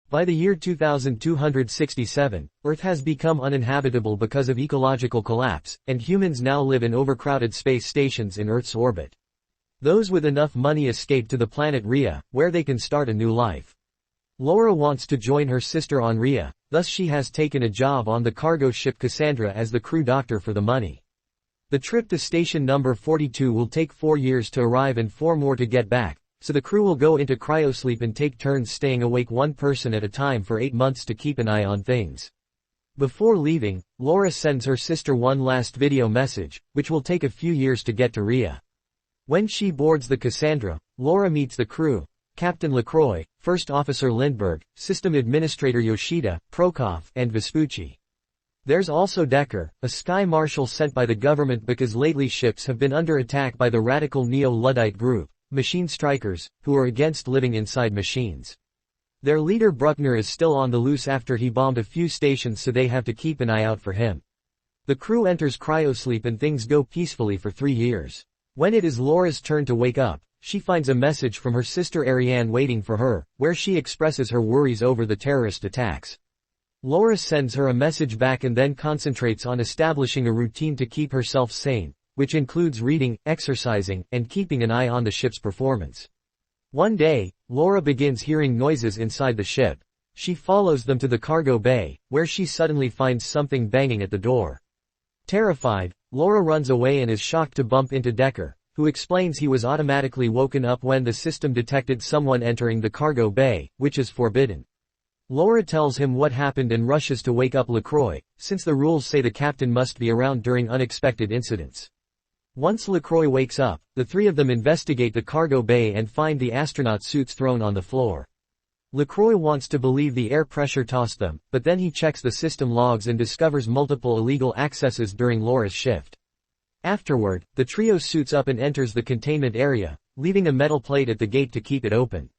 By the year 2267, Earth has become uninhabitable because of ecological collapse, and humans now live in overcrowded space stations in Earth's orbit. Those with enough money escape to the planet Rhea, where they can start a new life. Laura wants to join her sister on Rhea, thus she has taken a job on the cargo ship Cassandra as the crew doctor for the money. The trip to station number 42 will take 4 years to arrive and 4 more to get back, so the crew will go into cryosleep and take turns staying awake one person at a time for 8 months to keep an eye on things. Before leaving, Laura sends her sister one last video message, which will take a few years to get to Rhea. When she boards the Cassandra, Laura meets the crew: Captain LaCroix, First Officer Lindbergh, System Administrator Yoshida, Prokop, and Vespucci. There's also Decker, a sky marshal sent by the government because lately ships have been under attack by the radical Neo-Luddite group, Machine Strikers, who are against living inside machines. Their leader Bruckner is still on the loose after he bombed a few stations, so they have to keep an eye out for him. The crew enters cryosleep and things go peacefully for 3 years. When it is Laura's turn to wake up, she finds a message from her sister Ariane waiting for her, where she expresses her worries over the terrorist attacks. Laura sends her a message back and then concentrates on establishing a routine to keep herself sane, which includes reading, exercising, and keeping an eye on the ship's performance. One day, Laura begins hearing noises inside the ship. She follows them to the cargo bay, where she suddenly finds something banging at the door. Terrified, Laura runs away and is shocked to bump into Decker, who explains he was automatically woken up when the system detected someone entering the cargo bay, which is forbidden. Laura tells him what happened and rushes to wake up LaCroix, since the rules say the captain must be around during unexpected incidents. Once LaCroix wakes up, the three of them investigate the cargo bay and find the astronaut suits thrown on the floor. LaCroix wants to believe the air pressure tossed them, but then he checks the system logs and discovers multiple illegal accesses during Laura's shift. Afterward, the trio suits up and enters the containment area, leaving a metal plate at the gate to keep it open.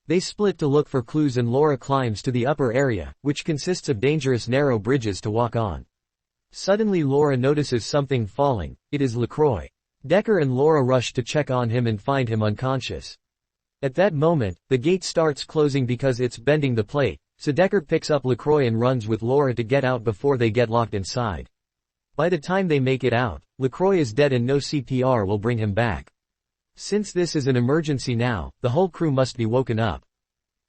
They split to look for clues and Laura climbs to the upper area, which consists of dangerous narrow bridges to walk on. Suddenly Laura notices something falling. It is LaCroix. Decker and Laura rush to check on him and find him unconscious. At that moment, the gate starts closing because it's bending the plate, so Decker picks up LaCroix and runs with Laura to get out before they get locked inside. By the time they make it out, LaCroix is dead and no CPR will bring him back. Since this is an emergency now, the whole crew must be woken up.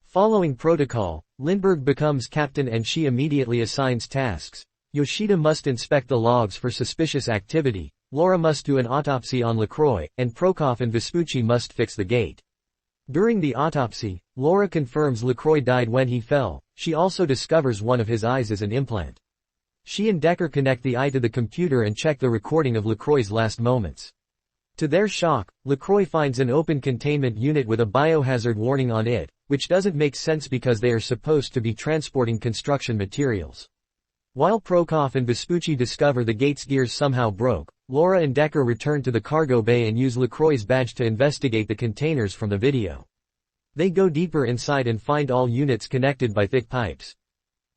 Following protocol, Lindbergh becomes captain and she immediately assigns tasks. Yoshida must inspect the logs for suspicious activity, Laura must do an autopsy on LaCroix, and Prokop and Vespucci must fix the gate. During the autopsy, Laura confirms LaCroix died when he fell. She also discovers one of his eyes is an implant. She and Decker connect the eye to the computer and check the recording of LaCroix's last moments. To their shock, LaCroix finds an open containment unit with a biohazard warning on it, which doesn't make sense because they are supposed to be transporting construction materials. While Prokop and Vespucci discover the gate's gears somehow broke, Laura and Decker return to the cargo bay and use LaCroix's badge to investigate the containers from the video. They go deeper inside and find all units connected by thick pipes.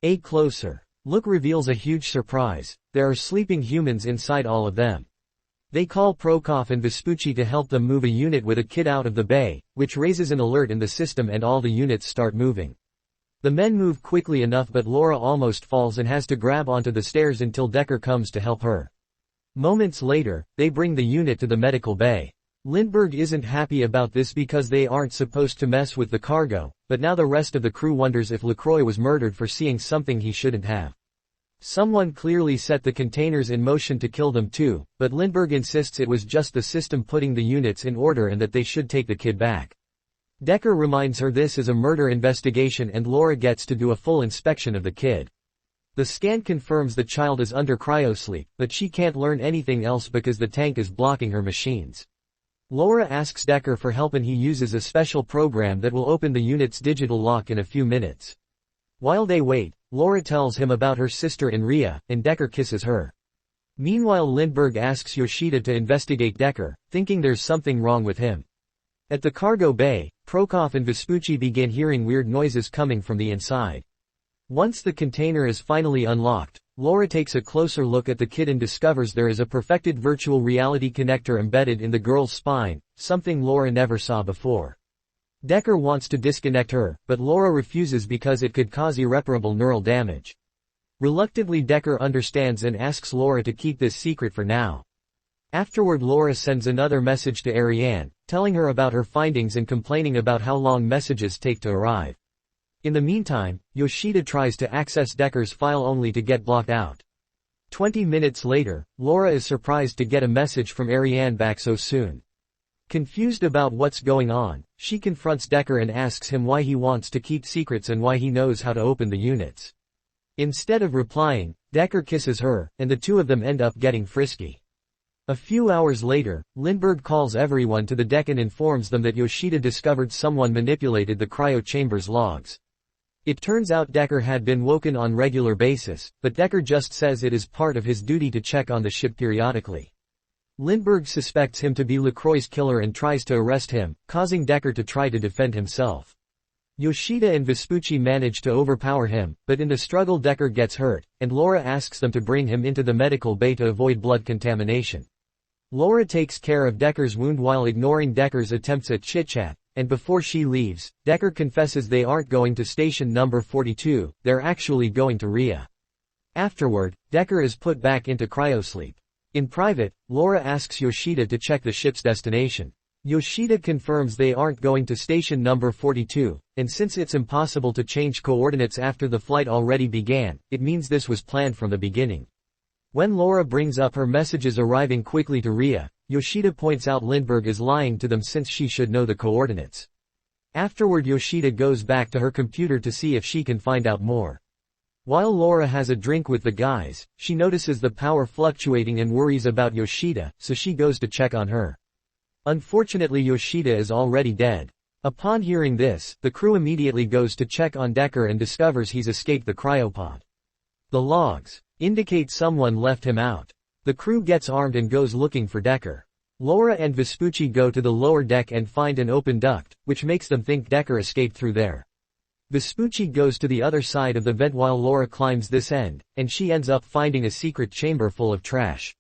A closer look reveals a huge surprise: there are sleeping humans inside all of them. They call Prokop and Vespucci to help them move a unit with a kid out of the bay, which raises an alert in the system and all the units start moving. The men move quickly enough but Laura almost falls and has to grab onto the stairs until Decker comes to help her. Moments later, they bring the unit to the medical bay. Lindbergh isn't happy about this because they aren't supposed to mess with the cargo, but now the rest of the crew wonders if LaCroix was murdered for seeing something he shouldn't have. Someone clearly set the containers in motion to kill them too, but Lindbergh insists it was just the system putting the units in order and that they should take the kid back. Decker reminds her this is a murder investigation and Laura gets to do a full inspection of the kid. The scan confirms the child is under cryosleep, but she can't learn anything else because the tank is blocking her machines. Laura asks Decker for help and he uses a special program that will open the unit's digital lock in a few minutes. While they wait, Laura tells him about her sister in Rhea, and Decker kisses her. Meanwhile Lindbergh asks Yoshida to investigate Decker, thinking there's something wrong with him. At the cargo bay, Prokop and Vespucci begin hearing weird noises coming from the inside. Once the container is finally unlocked, Laura takes a closer look at the kid and discovers there is a perfected virtual reality connector embedded in the girl's spine, something Laura never saw before. Decker wants to disconnect her, but Laura refuses because it could cause irreparable neural damage. Reluctantly, Decker understands and asks Laura to keep this secret for now. Afterward, Laura sends another message to Ariane, telling her about her findings and complaining about how long messages take to arrive. In the meantime, Yoshida tries to access Decker's file only to get blocked out. 20 minutes later, Laura is surprised to get a message from Ariane back so soon. Confused about what's going on, she confronts Decker and asks him why he wants to keep secrets and why he knows how to open the units. Instead of replying, Decker kisses her, and the two of them end up getting frisky. A few hours later, Lindbergh calls everyone to the deck and informs them that Yoshida discovered someone manipulated the cryo chamber's logs. It turns out Decker had been woken on regular basis, but Decker just says it is part of his duty to check on the ship periodically. Lindbergh suspects him to be LaCroix's killer and tries to arrest him, causing Decker to try to defend himself. Yoshida and Vespucci manage to overpower him, but in the struggle Decker gets hurt, and Laura asks them to bring him into the medical bay to avoid blood contamination. Laura takes care of Decker's wound while ignoring Decker's attempts at chit-chat, and before she leaves, Decker confesses they aren't going to station number 42, they're actually going to Rhea. Afterward, Decker is put back into cryosleep. In private, Laura asks Yoshida to check the ship's destination. Yoshida confirms they aren't going to station number 42, and since it's impossible to change coordinates after the flight already began, it means this was planned from the beginning. When Laura brings up her messages arriving quickly to Rhea, Yoshida points out Lindbergh is lying to them since she should know the coordinates. Afterward, Yoshida goes back to her computer to see if she can find out more. While Laura has a drink with the guys, she notices the power fluctuating and worries about Yoshida, so she goes to check on her. Unfortunately, Yoshida is already dead. Upon hearing this, the crew immediately goes to check on Decker and discovers he's escaped the cryopod. The logs indicate someone left him out. The crew gets armed and goes looking for Decker. Laura and Vespucci go to the lower deck and find an open duct, which makes them think Decker escaped through there. Vespucci goes to the other side of the vent while Laura climbs this end, and she ends up finding a secret chamber full of trash.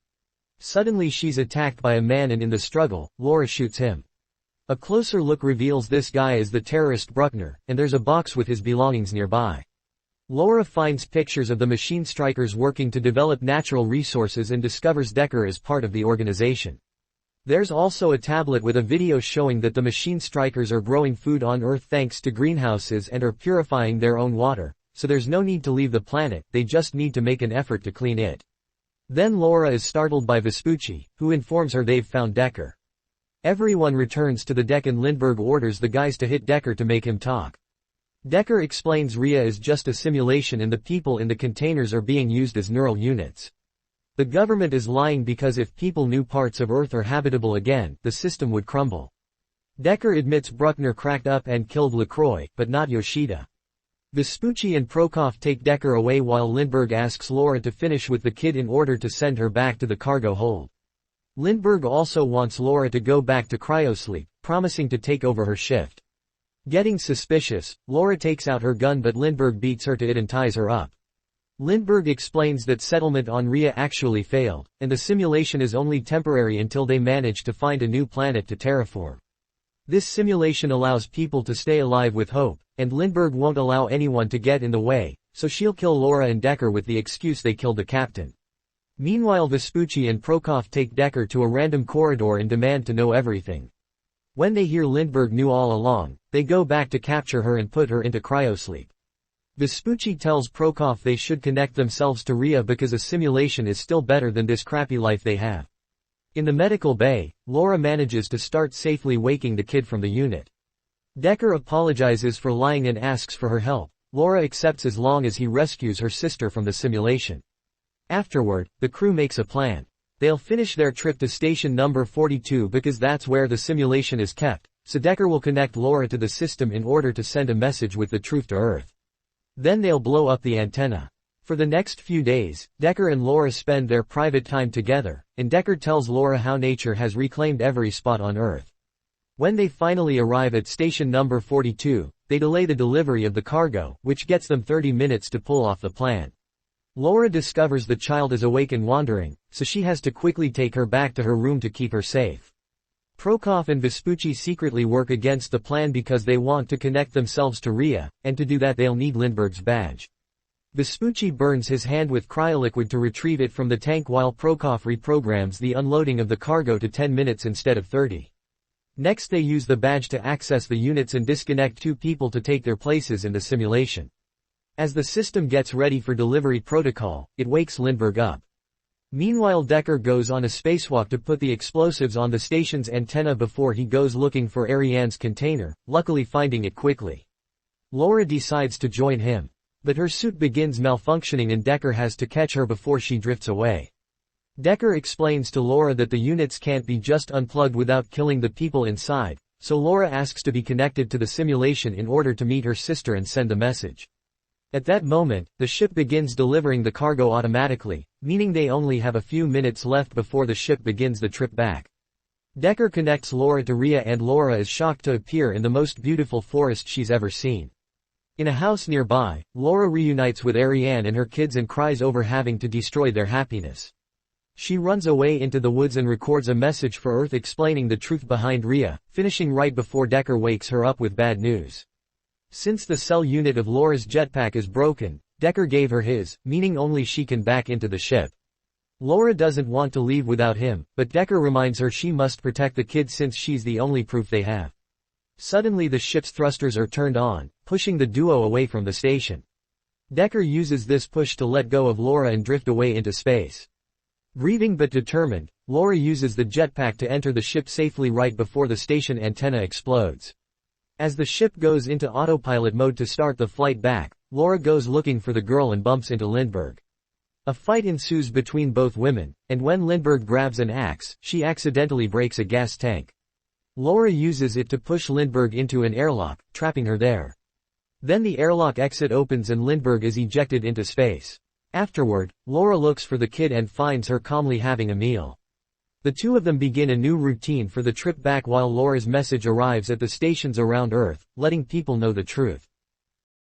Suddenly she's attacked by a man and in the struggle, Laura shoots him. A closer look reveals this guy is the terrorist Bruckner, and there's a box with his belongings nearby. Laura finds pictures of the machine strikers working to develop natural resources and discovers Decker is part of the organization. There's also a tablet with a video showing that the machine strikers are growing food on Earth thanks to greenhouses and are purifying their own water, so there's no need to leave the planet, they just need to make an effort to clean it. Then Laura is startled by Vespucci, who informs her they've found Decker. Everyone returns to the deck and Lindbergh orders the guys to hit Decker to make him talk. Decker explains Rhea is just a simulation and the people in the containers are being used as neural units. The government is lying because if people knew parts of Earth are habitable again, the system would crumble. Decker admits Bruckner cracked up and killed LaCroix, but not Yoshida. Vespucci and Prokop take Decker away while Lindbergh asks Laura to finish with the kid in order to send her back to the cargo hold. Lindbergh also wants Laura to go back to cryosleep, promising to take over her shift. Getting suspicious, Laura takes out her gun but Lindbergh beats her to it and ties her up. Lindbergh explains that settlement on Rhea actually failed, and the simulation is only temporary until they manage to find a new planet to terraform. This simulation allows people to stay alive with hope, and Lindbergh won't allow anyone to get in the way, so she'll kill Laura and Decker with the excuse they killed the captain. Meanwhile, Vespucci and Prokop take Decker to a random corridor and demand to know everything. When they hear Lindbergh knew all along, they go back to capture her and put her into cryosleep. Vespucci tells Prokop they should connect themselves to Rhea because a simulation is still better than this crappy life they have. In the medical bay, Laura manages to start safely waking the kid from the unit. Decker apologizes for lying and asks for her help. Laura accepts as long as he rescues her sister from the simulation. Afterward, the crew makes a plan. They'll finish their trip to station number 42 because that's where the simulation is kept, so Decker will connect Laura to the system in order to send a message with the truth to Earth. Then they'll blow up the antenna. For the next few days, Decker and Laura spend their private time together, and Decker tells Laura how nature has reclaimed every spot on Earth. When they finally arrive at station number 42, they delay the delivery of the cargo, which gets them 30 minutes to pull off the plan. Laura discovers the child is awake and wandering, so she has to quickly take her back to her room to keep her safe. Prokop and Vespucci secretly work against the plan because they want to connect themselves to Rhea, and to do that they'll need Lindbergh's badge. Vespucci burns his hand with cryoliquid to retrieve it from the tank while Prokop reprograms the unloading of the cargo to 10 minutes instead of 30. Next they use the badge to access the units and disconnect two people to take their places in the simulation. As the system gets ready for delivery protocol, it wakes Lindbergh up. Meanwhile Decker goes on a spacewalk to put the explosives on the station's antenna before he goes looking for Ariane's container, luckily finding it quickly. Laura decides to join him. But her suit begins malfunctioning and Decker has to catch her before she drifts away. Decker explains to Laura that the units can't be just unplugged without killing the people inside, so Laura asks to be connected to the simulation in order to meet her sister and send a message. At that moment, the ship begins delivering the cargo automatically, meaning they only have a few minutes left before the ship begins the trip back. Decker connects Laura to Rhea and Laura is shocked to appear in the most beautiful forest she's ever seen. In a house nearby, Laura reunites with Ariane and her kids and cries over having to destroy their happiness. She runs away into the woods and records a message for Earth explaining the truth behind Rhea, finishing right before Decker wakes her up with bad news. Since the cell unit of Laura's jetpack is broken, Decker gave her his, meaning only she can back into the ship. Laura doesn't want to leave without him, but Decker reminds her she must protect the kids since she's the only proof they have. Suddenly the ship's thrusters are turned on, pushing the duo away from the station. Decker uses this push to let go of Laura and drift away into space. Grieving but determined, Laura uses the jetpack to enter the ship safely right before the station antenna explodes. As the ship goes into autopilot mode to start the flight back, Laura goes looking for the girl and bumps into Lindbergh. A fight ensues between both women, and when Lindbergh grabs an axe, she accidentally breaks a gas tank. Laura uses it to push Lindbergh into an airlock, trapping her there. Then the airlock exit opens and Lindbergh is ejected into space. Afterward, Laura looks for the kid and finds her calmly having a meal. The two of them begin a new routine for the trip back while Laura's message arrives at the stations around Earth, letting people know the truth.